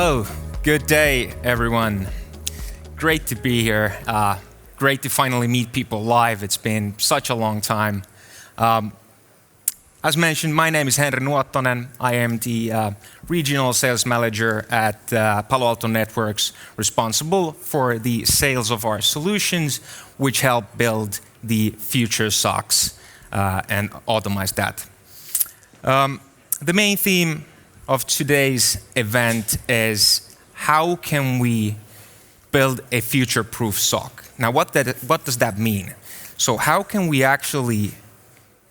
Hello, good day everyone. Great to be here. Great to finally meet people live. It's been such a long time. As mentioned, my name is Henri Nuottonen. I am the regional sales manager at Palo Alto Networks, responsible for the sales of our solutions, which help build the future SOCs and automate that. The main theme of today's event is how can we build a future-proof SOC? Now, what does that mean? So how can we actually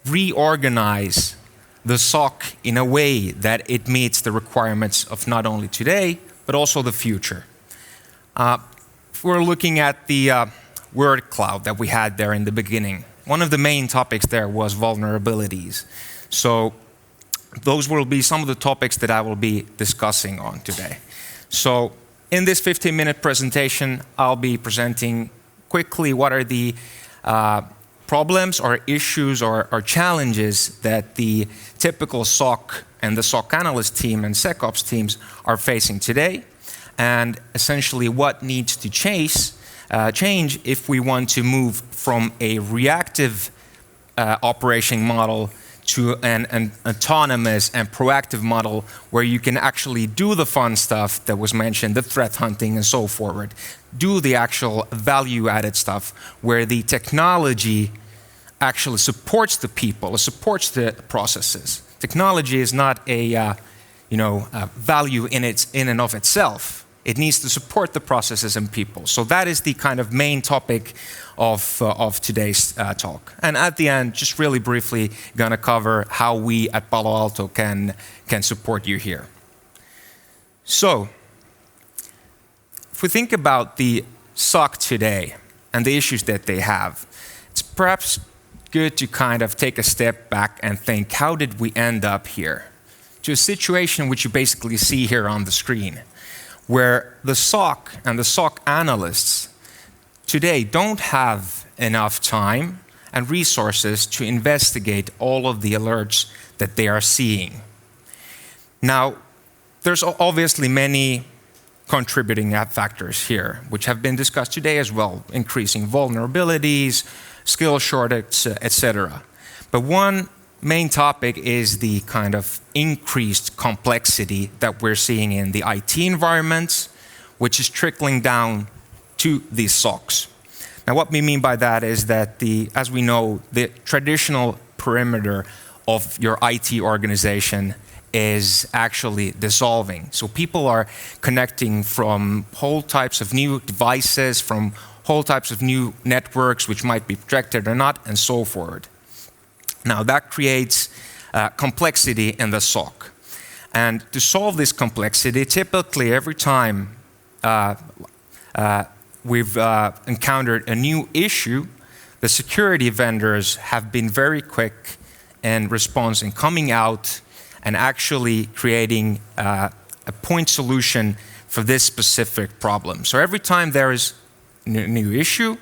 reorganize the SOC in a way that it meets the requirements of not only today, but also the future? If we're looking at the word cloud that we had there in the beginning, one of the main topics there was vulnerabilities. So those will be some of the topics that I will be discussing on today. So in this 15-minute presentation, I'll be presenting quickly what are the problems or issues or challenges that the typical SOC and the SOC analyst team and SecOps teams are facing today, and essentially what needs to change if we want to move from a reactive operating model to an autonomous and proactive model where you can actually do the fun stuff that was mentioned, the threat hunting and so forward, do the actual value-added stuff where the technology actually supports the people, supports the processes. Technology is not a value in and of itself. It needs to support the processes and people. So that is the kind of main topic of today's talk. And at the end, just really briefly, gonna cover how we at Palo Alto can support you here. So, if we think about the SOC today and the issues that they have, it's perhaps good to kind of take a step back and think, how did we end up here? To a situation which you basically see here on the screen, where the SOC and the SOC analysts today don't have enough time and resources to investigate all of the alerts that they are seeing. Now, there's obviously many contributing factors here, which have been discussed today as well, increasing vulnerabilities, skill shortage, etc. But one main topic is the kind of increased complexity that we're seeing in the IT environments, which is trickling down to these SOCs. Now, what we mean by that is that as we know, the traditional perimeter of your IT organization is actually dissolving. So people are connecting from whole types of new devices, from whole types of new networks, which might be protected or not, and so forth. Now, that creates complexity in the SOC. And to solve this complexity, typically every time we've encountered a new issue, the security vendors have been very quick in response in coming out and actually creating a point solution for this specific problem. So every time there is a new issue,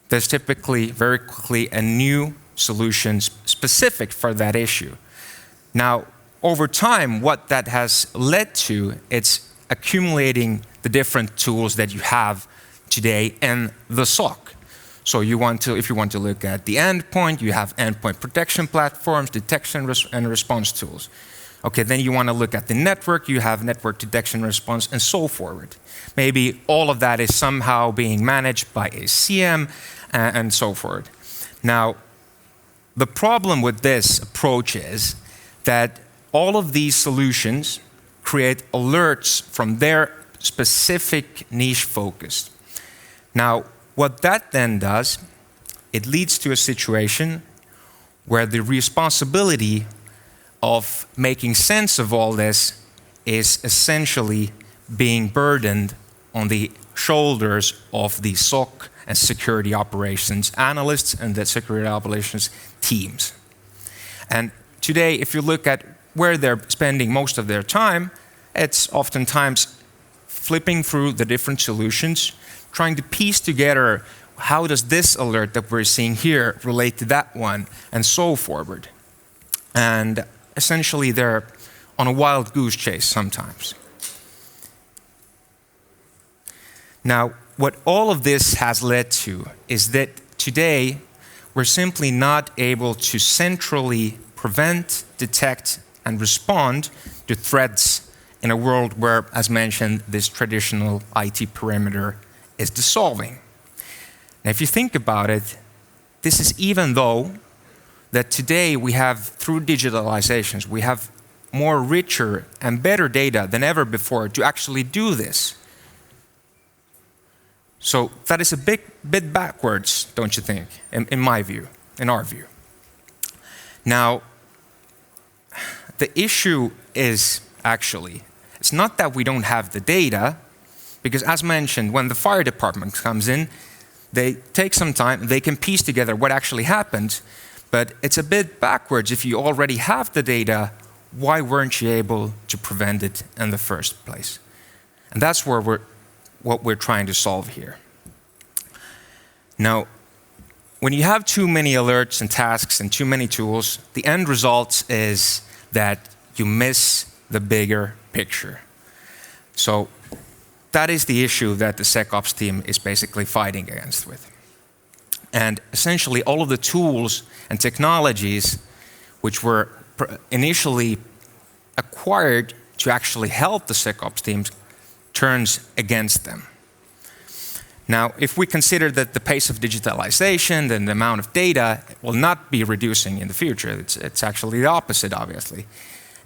there's typically very quickly a new solution specific for that issue. Now, over time, what that has led to, it's accumulating the different tools that you have today in the SOC. So if you want to look at the endpoint, you have endpoint protection platforms, detection and response tools. Okay, then you want to look at the network, you have network detection response, and so forward. Maybe all of that is somehow being managed by a CM and so forth. Now, the problem with this approach is that all of these solutions create alerts from their specific niche focus. Now, what that then does, it leads to a situation where the responsibility of making sense of all this is essentially being burdened on the shoulders of the SOC and security operations analysts and the security operations teams. And today, if you look at where they're spending most of their time, it's oftentimes flipping through the different solutions, trying to piece together how does this alert that we're seeing here relate to that one, and so forward. And essentially, they're on a wild-goose chase sometimes. Now, what all of this has led to is that today we're simply not able to centrally prevent, detect, and respond to threats in a world where, as mentioned, this traditional IT perimeter is dissolving. Now, if you think about it, this is even though that today we have, through digitalizations, we have more richer and better data than ever before to actually do this. So that is a bit backwards, don't you think, in my view, in our view. Now, the issue is actually, it's not that we don't have the data, because as mentioned, when the fire department comes in, they take some time, they can piece together what actually happened, but it's a bit backwards. If you already have the data, why weren't you able to prevent it in the first place? And that's where what we're trying to solve here. Now, when you have too many alerts and tasks and too many tools, the end result is that you miss the bigger picture. So that is the issue that the SecOps team is basically fighting against with. And essentially all of the tools and technologies which were initially acquired to actually help the SecOps teams turns against them. Now, if we consider that the pace of digitalization and the amount of data will not be reducing in the future, it's actually the opposite, obviously,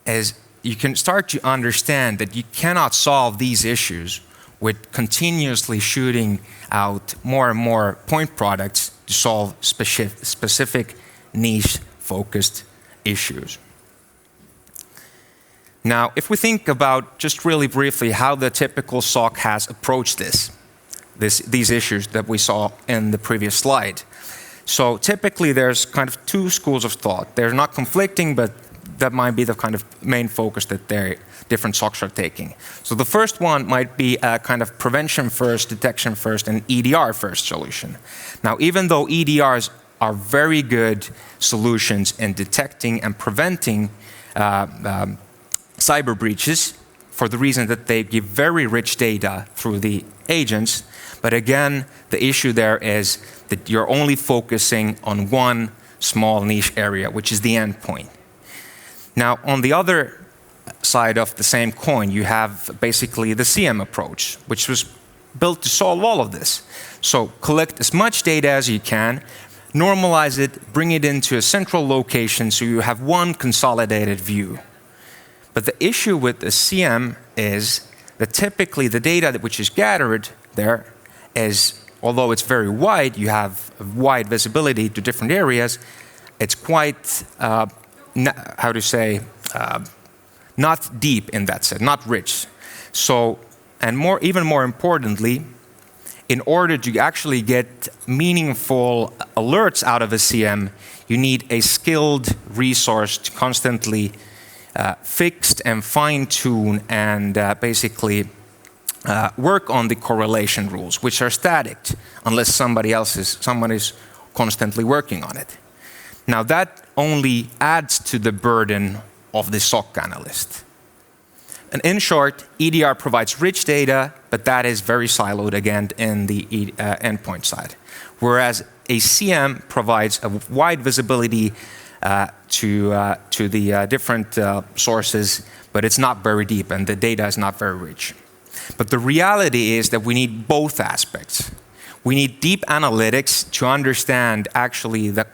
as you can start to understand that you cannot solve these issues with continuously shooting out more and more point products to solve specific niche-focused issues. Now, if we think about, just really briefly, how the typical SOC has approached these issues that we saw in the previous slide. So typically there's kind of two schools of thought. They're not conflicting, but that might be the kind of main focus that different SOCs are taking. So the first one might be a kind of prevention first, detection first, and EDR first solution. Now, even though EDRs are very good solutions in detecting and preventing cyber breaches, for the reason that they give very rich data through the agents. But again, the issue there is that you're only focusing on one small niche area, which is the endpoint. Now, on the other side of the same coin, you have basically the CM approach, which was built to solve all of this. So collect as much data as you can, normalize it, bring it into a central location so you have one consolidated view. But the issue with the CM is that typically the data which is gathered there is, although it's very wide, you have wide visibility to different areas, it's quite, not deep in that sense, not rich. So, and even more importantly, in order to actually get meaningful alerts out of a CM, you need a skilled resource to constantly fix and fine-tune and basically work on the correlation rules, which are static unless someone is constantly working on it. Now that only adds to the burden of the SOC analyst. And in short, EDR provides rich data, but that is very siloed again in the endpoint side. Whereas a CM provides a wide visibility to the different sources, but it's not very deep and the data is not very rich. But the reality is that we need both aspects. We need deep analytics to understand actually the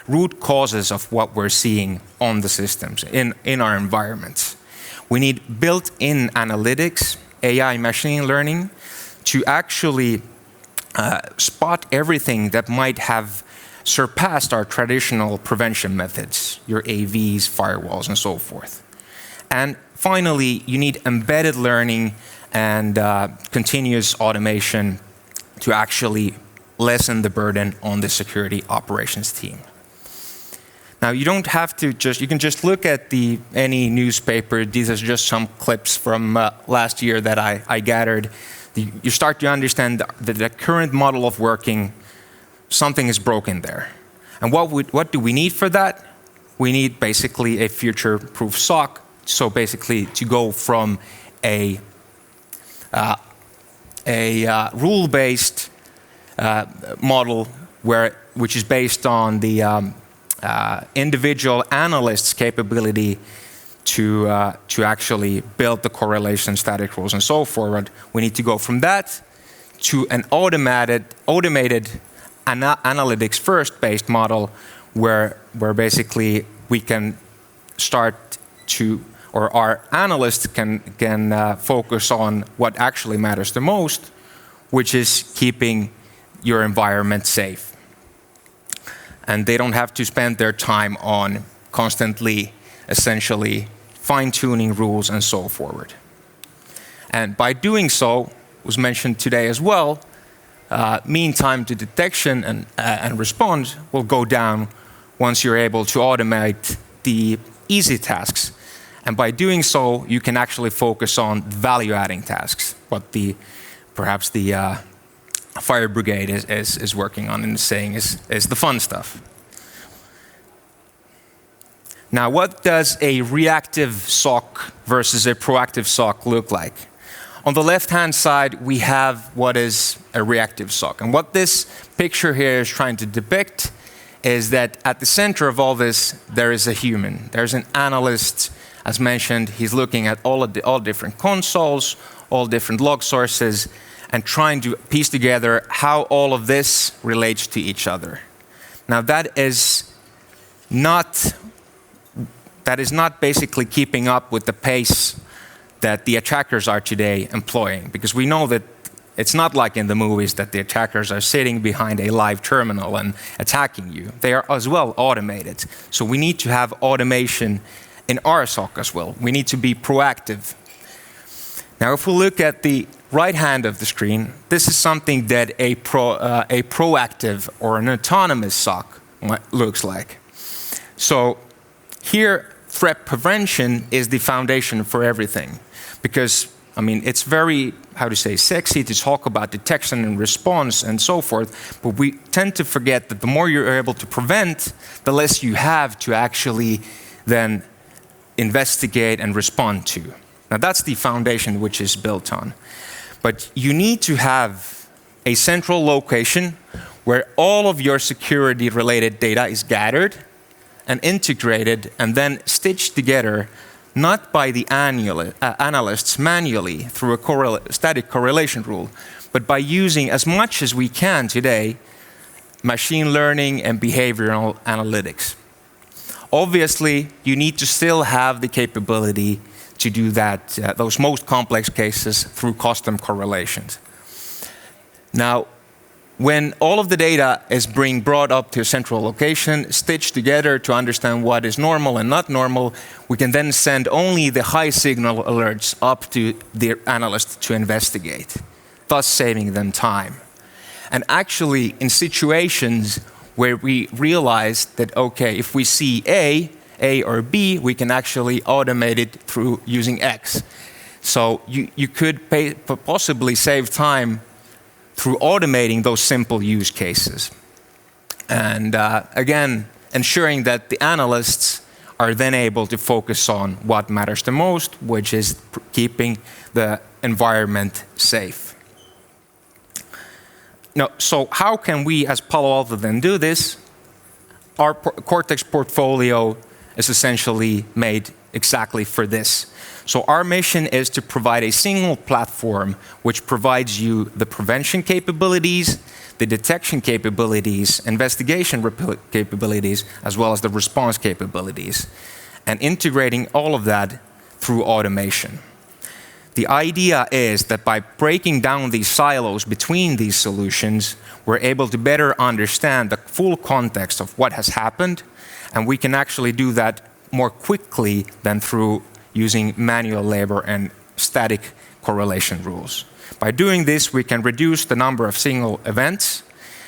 root causes of what we're seeing on the systems, in our environments. We need built-in analytics, AI machine learning, to actually spot everything that might have surpassed our traditional prevention methods, your AVs, firewalls, and so forth. And finally, you need embedded learning and continuous automation to actually lessen the burden on the security operations team. Now, you don't have to you can just look at any newspaper. These are just some clips from last year that I gathered. You start to understand that the current model of working, something is broken there. And what do we need for that? We need basically a future-proof SOC. So basically to go from a a rule-based model which is based on the individual analyst's capability to actually build the correlation, static rules, and so forward. We need to go from that to an automated analytics first-based model where basically we can start to, or our analysts can focus on what actually matters the most, which is keeping your environment safe. And they don't have to spend their time on constantly, essentially, fine-tuning rules and so forward. And by doing so, was mentioned today as well, mean time to detection and response will go down once you're able to automate the easy tasks. And by doing so, you can actually focus on value-adding tasks, what perhaps the fire brigade is working on and saying is the fun stuff. Now, what does a reactive SOC versus a proactive SOC look like? On the left-hand side, we have what is a reactive SOC. And what this picture here is trying to depict is that at the center of all this, there is a human. There's an analyst, as mentioned. He's looking at all different consoles, all different log sources, and trying to piece together how all of this relates to each other. Now, that is not basically keeping up with the pace that the attackers are today employing, because we know that it's not like in the movies that the attackers are sitting behind a live terminal and attacking you. They are as well automated. So we need to have automation in our SOC as well. We need to be proactive. Now, if we look at the right hand of the screen, this is something that a proactive or an autonomous SOC looks like. So here, threat prevention is the foundation for everything. Because, I mean, it's very, sexy to talk about detection and response and so forth, but we tend to forget that the more you're able to prevent, the less you have to actually then investigate and respond to. Now, that's the foundation which is built on. But you need to have a central location where all of your security-related data is gathered and integrated and then stitched together, not by the analysts manually through a static correlation rule, but by using as much as we can today machine learning and behavioral analytics. Obviously, you need to still have the capability to do that, those most complex cases through custom correlations. Now, when all of the data is being brought up to a central location, stitched together to understand what is normal and not normal, we can then send only the high signal alerts up to the analyst to investigate, thus saving them time. And actually, in situations where we realize that, okay, if we see A or B, we can actually automate it through using X. So you could possibly save time through automating those simple use cases. And again, ensuring that the analysts are then able to focus on what matters the most, which is keeping the environment safe. Now, so how can we as Palo Alto then do this? Our Cortex portfolio is essentially made exactly for this. So our mission is to provide a single platform which provides you the prevention capabilities, the detection capabilities, investigation capabilities, as well as the response capabilities, and integrating all of that through automation. The idea is that by breaking down these silos between these solutions, we're able to better understand the full context of what has happened, and we can actually do that more quickly than through using manual labor and static correlation rules. By doing this, we can reduce the number of single events,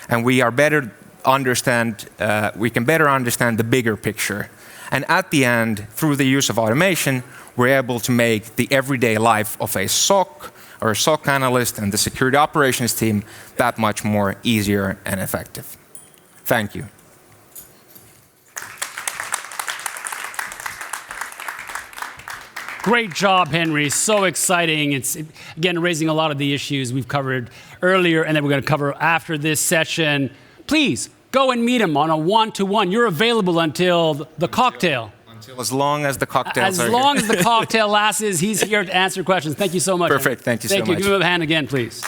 and we can better understand the bigger picture. And at the end, through the use of automation, we're able to make the everyday life of a SOC or a SOC analyst and the security operations team that much more easier and effective. Thank you. Great job, Henri. So exciting. It's, again, raising a lot of the issues we've covered earlier and that we're going to cover after this session. Please, go and meet him on a one-to-one. You're available until the cocktail. As long as the cocktails are As long as the cocktail lasts, he's here to answer questions. Thank you so much. Perfect. Thank you so much. Thank you. Give him a hand again, please.